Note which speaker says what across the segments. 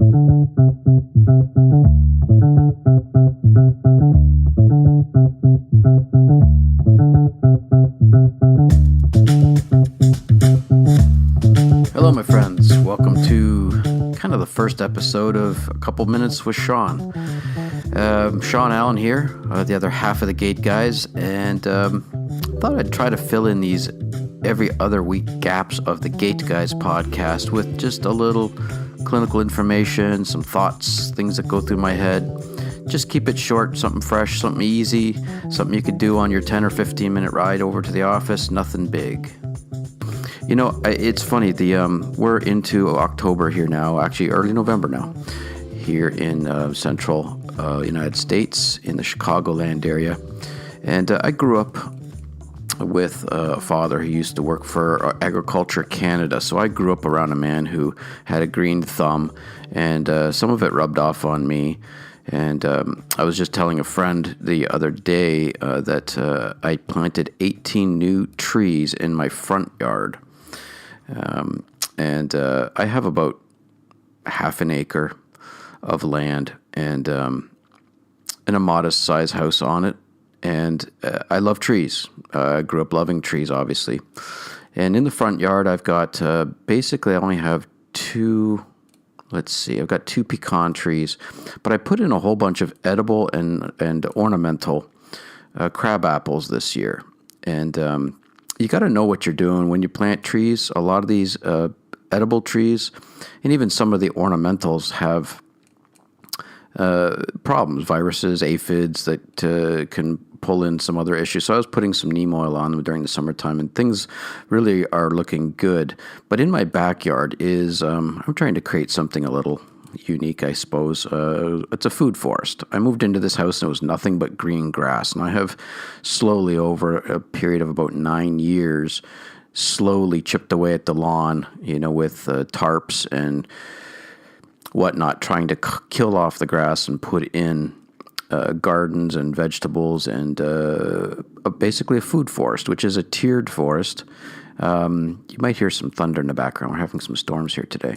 Speaker 1: Hello, my friends. Welcome to kind of the first episode of A Couple Minutes with Shawn. Shawn Allen here, the other half of the Gate guys, and thought I'd try to fill in these every other week gaps of the Gate Guys podcast with just a little clinical information, some thoughts, things that go through my head. Just keep it short, something fresh, something easy, something you could do on your 10 or 15 minute ride over to the office, nothing big. You know, it's funny, we're into October here now, actually early November now, here in central United States, in the Chicagoland area. And I grew up with a father who used to work for Agriculture Canada. So I grew up around a man who had a green thumb, and some of it rubbed off on me. And I was just telling a friend the other day that I planted 18 new trees in my front yard. And I have about half an acre of land and a modest size house on it. And I love trees. I grew up loving trees, obviously. And in the front yard, I've got basically I only have I've got two pecan trees, but I put in a whole bunch of edible and ornamental crab apples this year. And you got to know what you're doing when you plant trees. A lot of these edible trees and even some of the ornamentals have problems, viruses, aphids that can pull in some other issues. So I was putting some neem oil on them during the summertime, and things really are looking good. But in my backyard is, I'm trying to create something a little unique, I suppose. It's a food forest. I moved into this house and it was nothing but green grass. And I have slowly, over a period of about 9 years, slowly chipped away at the lawn, with tarps and whatnot, trying to kill off the grass and put in gardens and vegetables and basically a food forest, which is a tiered forest. You might hear some thunder in the background. We're having some storms here today.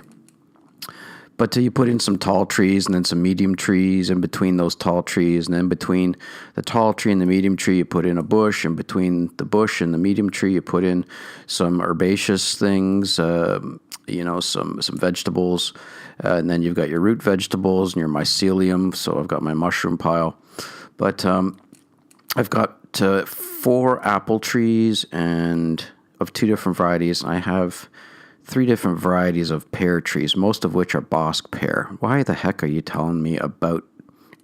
Speaker 1: But you put in some tall trees and then some medium trees in between those tall trees. And then between the tall tree and the medium tree, you put in a bush. And between the bush and the medium tree, you put in some herbaceous things, some vegetables. And then you've got your root vegetables and your mycelium. So I've got my mushroom pile. But I've got 4 apple trees and of 2 different varieties. I have 3 different varieties of pear trees, most of which are Bosc pear. Why the heck are you telling me about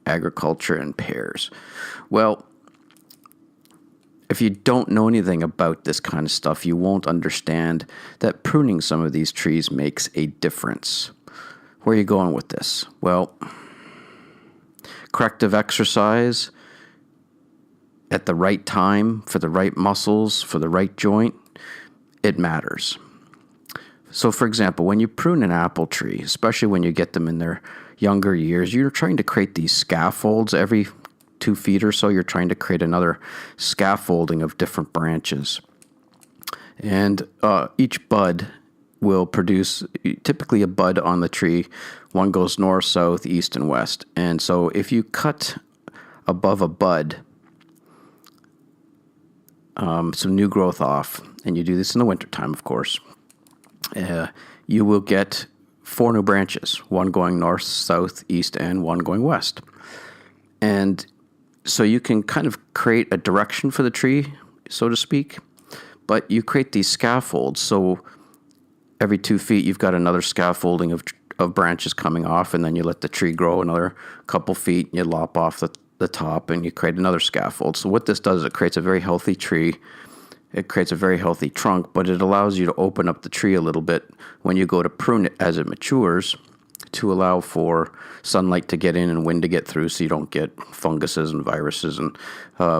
Speaker 1: agriculture and pears? Well, if you don't know anything about this kind of stuff, you won't understand that pruning some of these trees makes a difference. Where are you going with this? Well, corrective exercise at the right time, for the right muscles, for the right joint, it matters. So, for example, when you prune an apple tree, especially when you get them in their younger years, you're trying to create these scaffolds. Every 2 feet or so, you're trying to create another scaffolding of different branches. And each bud will produce typically a bud on the tree. One goes north, south, east, and west. And so if you cut above a bud some new growth off, and you do this in the wintertime, of course, you will get 4 new branches, one going north, south, east, and one going west. And so you can kind of create a direction for the tree, so to speak, but you create these scaffolds. So every 2 feet, you've got another scaffolding of branches coming off, and then you let the tree grow another couple feet, and you lop off the top, and you create another scaffold. So what this does, it creates a very healthy tree. It creates a very healthy trunk, but it allows you to open up the tree a little bit when you go to prune it as it matures, to allow for sunlight to get in and wind to get through, so you don't get funguses and viruses and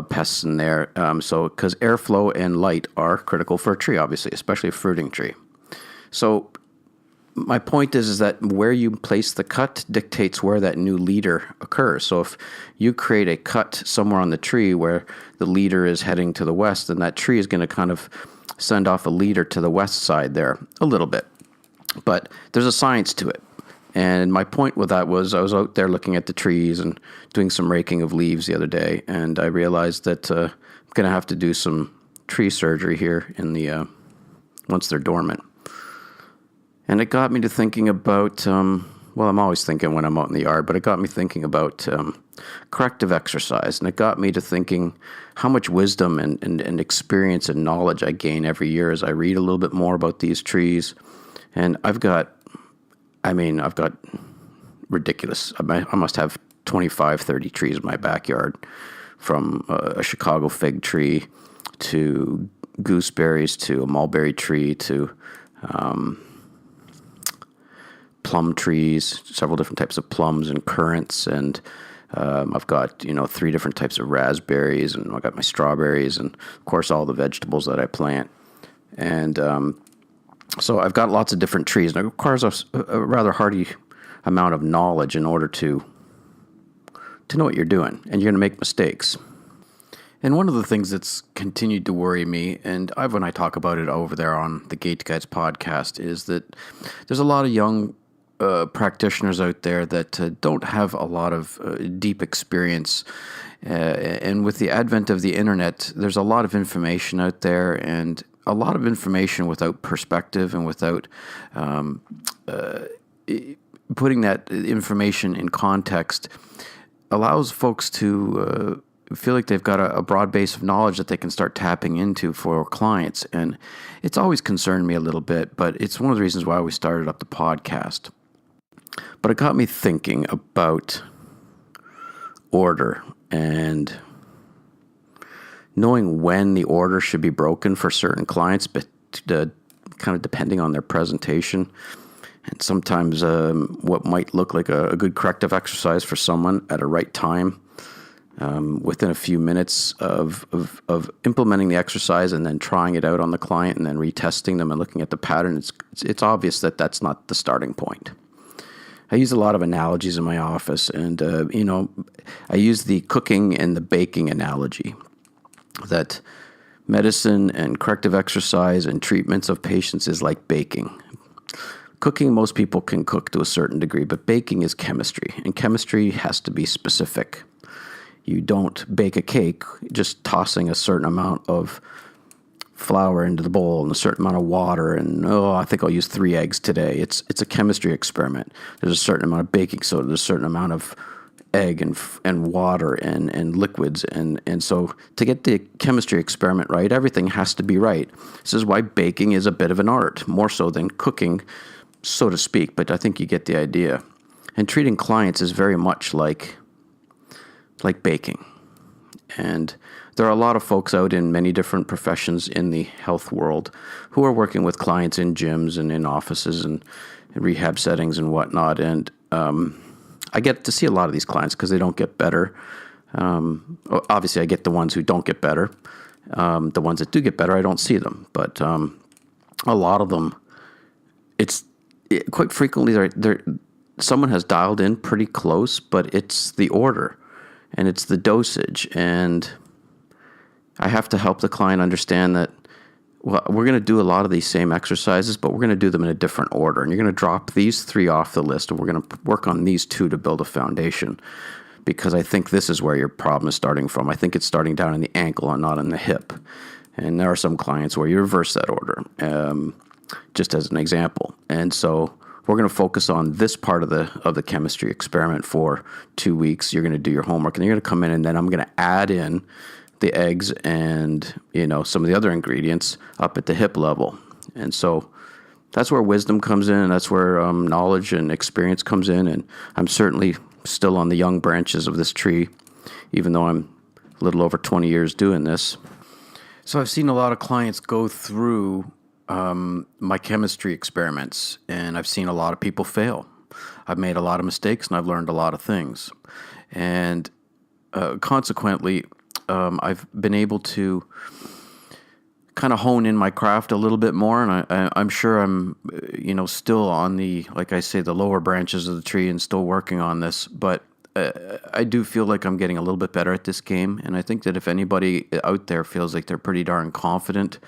Speaker 1: pests in there. Because airflow and light are critical for a tree, obviously, especially a fruiting tree. So my point is that where you place the cut dictates where that new leader occurs. So if you create a cut somewhere on the tree where the leader is heading to the west, then that tree is going to kind of send off a leader to the west side there a little bit. But there's a science to it. And my point with that was I was out there looking at the trees and doing some raking of leaves the other day, and I realized that I'm going to have to do some tree surgery here in the once they're dormant. And it got me to thinking about, well, I'm always thinking when I'm out in the yard, but it got me thinking about corrective exercise. And it got me to thinking how much wisdom and experience and knowledge I gain every year as I read a little bit more about these trees. And I've got ridiculous, I must have 25, 30 trees in my backyard, from a Chicago fig tree to gooseberries to a mulberry tree to plum trees, several different types of plums and currants, and I've got 3 different types of raspberries, and I've got my strawberries, and of course all the vegetables that I plant. And so I've got lots of different trees, and it requires a rather hearty amount of knowledge in order to know what you're doing, and you're going to make mistakes. And one of the things that's continued to worry me, and when I talk about it over there on the Gate Guides podcast, is that there's a lot of young practitioners out there that don't have a lot of deep experience. And with the advent of the internet, there's a lot of information out there, and a lot of information without perspective and without putting that information in context allows folks to feel like they've got a broad base of knowledge that they can start tapping into for clients. And it's always concerned me a little bit, but it's one of the reasons why we started up the podcast. But it got me thinking about order and knowing when the order should be broken for certain clients, but kind of depending on their presentation. And sometimes what might look like a good corrective exercise for someone at a right time, within a few minutes of implementing the exercise and then trying it out on the client and then retesting them and looking at the pattern, it's obvious that that's not the starting point. I use a lot of analogies in my office, and I use the cooking and the baking analogy, that medicine and corrective exercise and treatments of patients is like baking. Cooking, most people can cook to a certain degree, but baking is chemistry, and chemistry has to be specific. You don't bake a cake just tossing a certain amount of flour into the bowl and a certain amount of water, and I think I'll use 3 eggs today. It's a chemistry experiment. There's a certain amount of baking soda, there's a certain amount of egg and water and liquids, and so to get the chemistry experiment right, everything has to be right. This is why baking is a bit of an art, more so than cooking, so to speak, but I think you get the idea. And treating clients is very much like baking. And there are a lot of folks out in many different professions in the health world who are working with clients in gyms and in offices and in rehab settings and whatnot. And I get to see a lot of these clients because they don't get better. Obviously, I get the ones who don't get better. The ones that do get better, I don't see them. But a lot of them, quite frequently, someone has dialed in pretty close, but it's the order and it's the dosage. And I have to help the client understand that, well, we're going to do a lot of these same exercises, but we're going to do them in a different order. And you're going to drop these 3 off the list, and we're going to work on these 2 to build a foundation, because I think this is where your problem is starting from. I think it's starting down in the ankle and not in the hip. And there are some clients where you reverse that order, just as an example. And so we're going to focus on this part of the chemistry experiment for 2 weeks. You're going to do your homework, and you're going to come in, and then I'm going to add in the eggs and some of the other ingredients up at the hip level. And so that's where wisdom comes in, and that's where knowledge and experience comes in. And I'm certainly still on the young branches of this tree, even though I'm a little over 20 years doing this. So I've seen a lot of clients go through my chemistry experiments, and I've seen a lot of people fail. I've made a lot of mistakes, and I've learned a lot of things. And consequently, I've been able to kind of hone in my craft a little bit more, and I'm sure I'm, still on the, like I say, the lower branches of the tree and still working on this, but I do feel like I'm getting a little bit better at this game, and I think that if anybody out there feels like they're pretty darn confident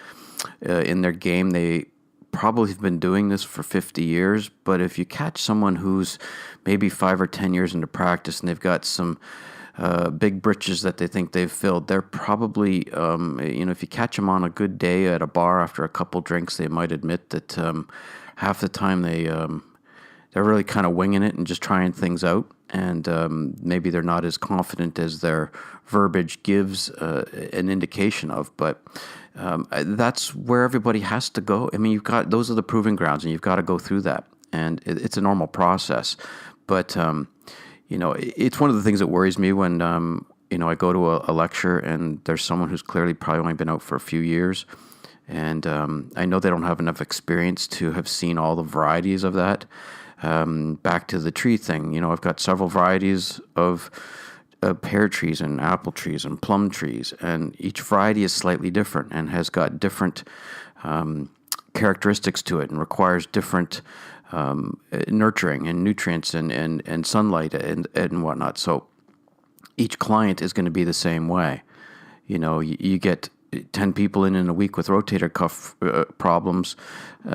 Speaker 1: in their game, they probably have been doing this for 50 years, but if you catch someone who's maybe 5 or 10 years into practice and they've got some big britches that they think they've filled, they're probably, if you catch them on a good day at a bar after a couple drinks, they might admit that half the time they're really kind of winging it and just trying things out, and maybe they're not as confident as their verbiage gives an indication of. But that's where everybody has to go. I mean, those are the proving grounds, and you've got to go through that, and it's a normal process. But it's one of the things that worries me when I go to a lecture and there's someone who's clearly probably only been out for a few years. And I know they don't have enough experience to have seen all the varieties of that. Back to the tree thing, I've got several varieties of pear trees and apple trees and plum trees, and each variety is slightly different and has got different characteristics to it and requires different nurturing and nutrients and sunlight and whatnot. So each client is going to be the same way. You get 10 people in a week with rotator cuff problems.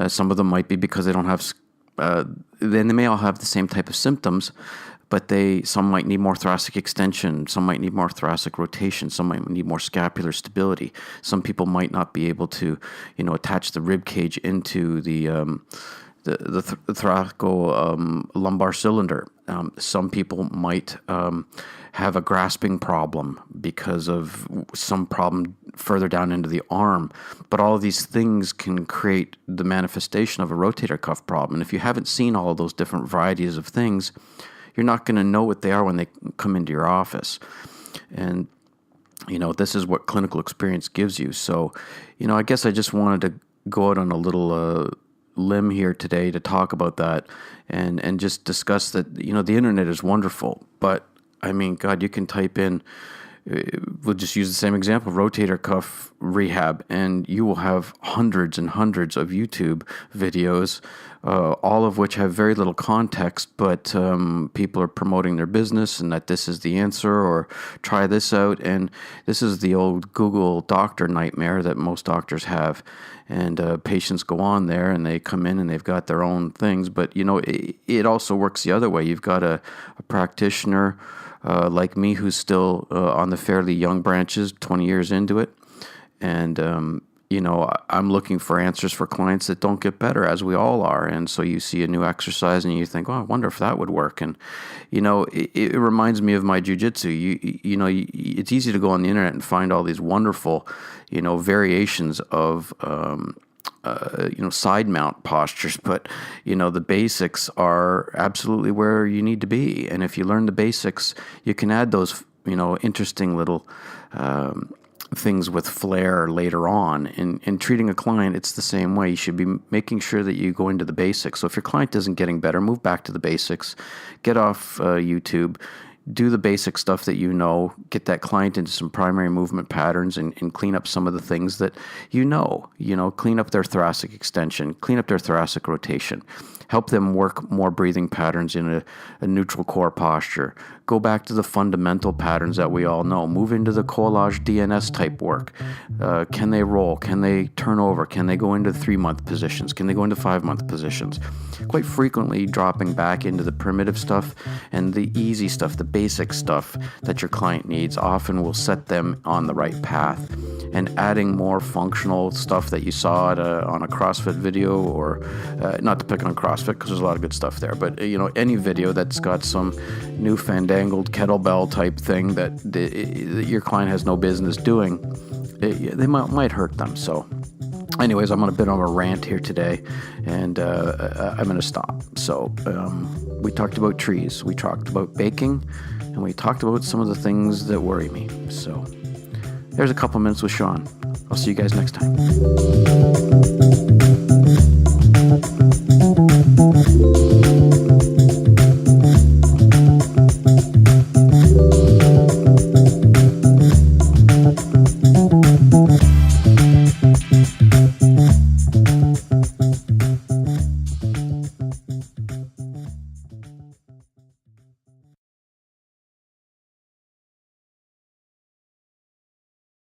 Speaker 1: Some of them might be because they don't have, then they may all have the same type of symptoms, but some might need more thoracic extension, some might need more thoracic rotation, some might need more scapular stability. Some people might not be able to, attach the rib cage into the thoraco-lumbar cylinder. Some people might have a grasping problem because of some problem further down into the arm. But all of these things can create the manifestation of a rotator cuff problem. And if you haven't seen all of those different varieties of things, you're not going to know what they are when they come into your office. And, this is what clinical experience gives you. So, I guess I just wanted to go out on a little limb here today to talk about that and just discuss that, the internet is wonderful, but I mean, God, you can type in, we'll just use the same example, rotator cuff rehab, and you will have hundreds and hundreds of YouTube videos, all of which have very little context, but people are promoting their business and that this is the answer, or try this out. And this is the old Google doctor nightmare that most doctors have. And patients go on there and they come in and they've got their own things. But, it also works the other way. You've got a practitioner like me who's still on the fairly young branches, 20 years into it. And, I'm looking for answers for clients that don't get better, as we all are. And so you see a new exercise and you think, oh, I wonder if that would work. And, it reminds me of my jiu-jitsu. It's easy to go on the internet and find all these wonderful, variations of, side mount postures, but, the basics are absolutely where you need to be. And if you learn the basics, you can add those, interesting little, things with flair later on. In treating a client, it's the same way. You should be making sure that you go into the basics. So if your client isn't getting better, move back to the basics, get off YouTube, do the basic stuff that get that client into some primary movement patterns and clean up some of the things that clean up their thoracic extension, clean up their thoracic rotation, help them work more breathing patterns in a neutral core posture. Go back to the fundamental patterns that we all know. Move into the collage DNS type work. Can they roll? Can they turn over? Can they go into 3-month positions? Can they go into 5-month positions? Quite frequently dropping back into the primitive stuff and the easy stuff, the basic stuff that your client needs often will set them on the right path. And adding more functional stuff that you saw on a CrossFit video, or not to pick on CrossFit because there's a lot of good stuff there, but any video that's got some new fandangled kettlebell type thing that your client has no business doing, they might hurt them. So anyways, I'm on a bit of a rant here today, and I'm going to stop. So we talked about trees, we talked about baking, and we talked about some of the things that worry me. So there's a couple minutes with Shawn. I'll see you guys next time.